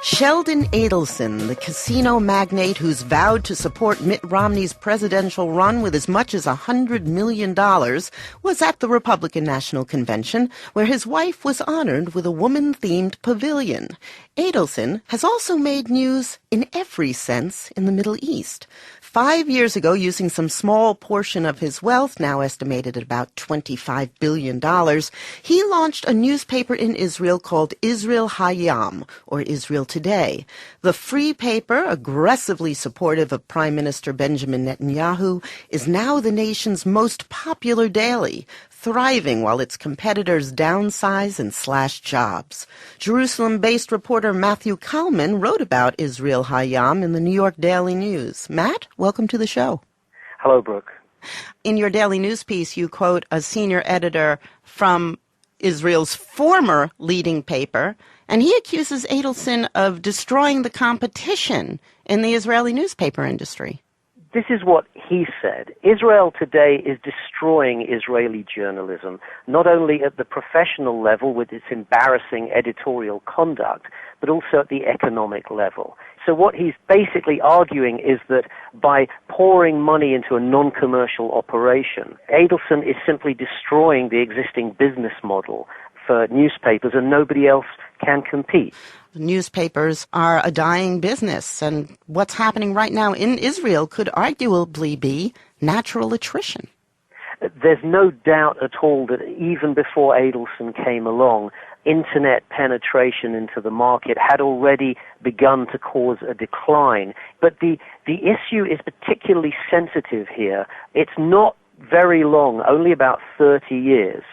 Sheldon Adelson, the casino magnate who's vowed to support Mitt Romney's presidential run with as much as $100 million, was at the Republican National Convention, where his wife was honored with a woman-themed pavilion. Adelson has also made news in every sense in the Middle East. 5 years ago, using some small portion of his wealth, now estimated at about $25 billion, he launched a newspaper in Israel called Israel HaYom, or Israel Today. The free paper, aggressively supportive of Prime Minister Benjamin Netanyahu, is now the nation's most popular daily, thriving while its competitors downsize and slash jobs. Jerusalem-based reporter Matthew Kalman wrote about Israel HaYom in the New York Daily News. Matt, welcome to the show. Hello, Brooke. In your daily news piece, you quote a senior editor from Israel's former leading paper, and he accuses Adelson of destroying the competition in the Israeli newspaper industry. This is what he said. Israel today is destroying Israeli journalism, not only at the professional level with its embarrassing editorial conduct, but also at the economic level. So what he's basically arguing is that by pouring money into a non-commercial operation, Adelson is simply destroying the existing business model for newspapers, and nobody else can compete. Newspapers are a dying business, and what's happening right now in Israel could arguably be natural attrition. There's no doubt at all that even before Adelson came along, internet penetration into the market had already begun to cause a decline. But the issue is particularly sensitive here. It's not very long, only about 30 years,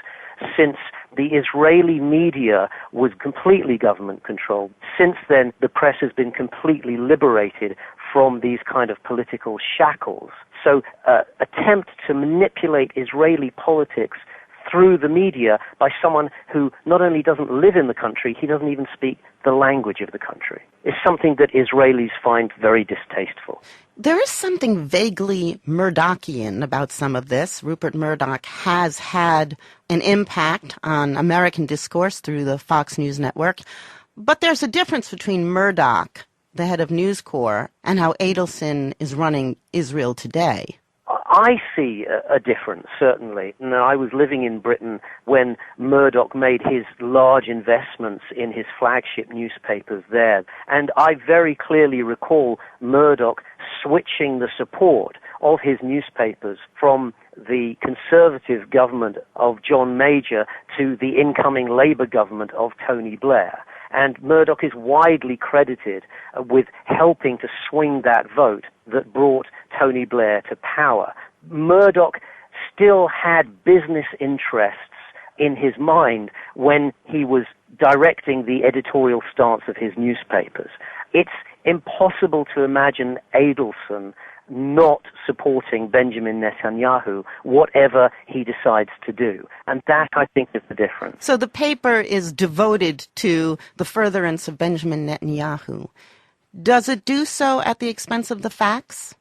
since the Israeli media was completely government-controlled. Since then, the press has been completely liberated from these kind of political shackles. So attempt to manipulate Israeli politics through the media by someone who not only doesn't live in the country, he doesn't even speak the language of the country, is something that Israelis find very distasteful. There is something vaguely Murdochian about some of this. Rupert Murdoch has had an impact on American discourse through the Fox News network. But there's a difference between Murdoch, the head of News Corps, and how Adelson is running Israel Today. I see a difference, certainly. Now, I was living in Britain when Murdoch made his large investments in his flagship newspapers there, and I very clearly recall Murdoch switching the support of his newspapers from the conservative government of John Major to the incoming Labour government of Tony Blair. And Murdoch is widely credited with helping to swing that vote that brought Tony Blair to power. Murdoch still had business interests in his mind when he was directing the editorial stance of his newspapers. It's impossible to imagine Adelson not supporting Benjamin Netanyahu, whatever he decides to do. And that, I think, is the difference. So the paper is devoted to the furtherance of Benjamin Netanyahu. Does it do so at the expense of the facts?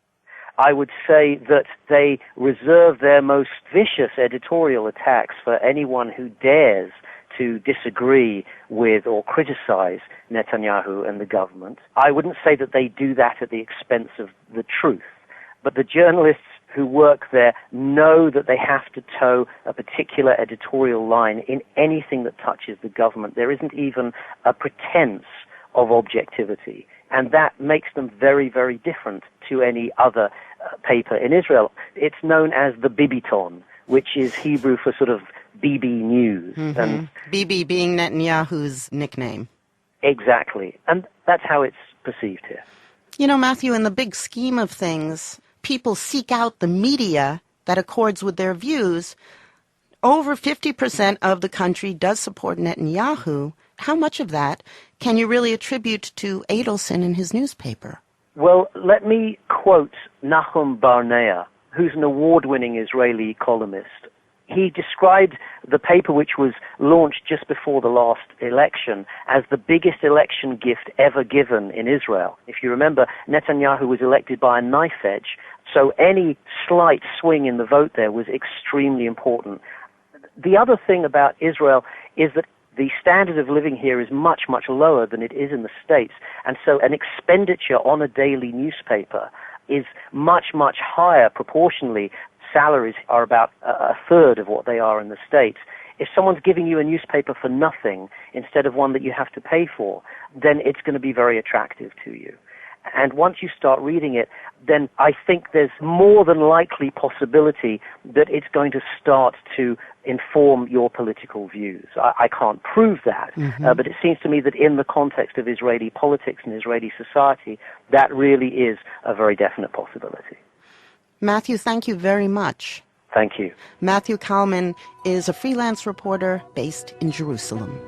I would say that they reserve their most vicious editorial attacks for anyone who dares to disagree with or criticize Netanyahu and the government. I wouldn't say that they do that at the expense of the truth, but the journalists who work there know that they have to toe a particular editorial line in anything that touches the government. There isn't even a pretense of objectivity, and that makes them very, very different to any other paper in Israel. It's known as the Bibiton, which is Hebrew for sort of BB News. Mm-hmm. And BB being Netanyahu's nickname. Exactly. And that's how it's perceived here. You know, Matthew, in the big scheme of things, people seek out the media that accords with their views. Over 50% of the country does support Netanyahu. How much of that can you really attribute to Adelson and his newspaper? Well, let me quote Nahum Barnea, who's an award-winning Israeli columnist. He described the paper, which was launched just before the last election, as the biggest election gift ever given in Israel. If you remember, Netanyahu was elected by a knife edge, so any slight swing in the vote there was extremely important. The other thing about Israel is that the standard of living here is much, much lower than it is in the States. And so an expenditure on a daily newspaper is much, much higher proportionally. Salaries are about a third of what they are in the States. If someone's giving you a newspaper for nothing instead of one that you have to pay for, then it's going to be very attractive to you. And once you start reading it, then I think there's more than likely possibility that it's going to start to inform your political views. I can't prove that, but it seems to me that in the context of Israeli politics and Israeli society, that really is a very definite possibility. Matthew, thank you very much. Thank you. Matthew Kalman is a freelance reporter based in Jerusalem.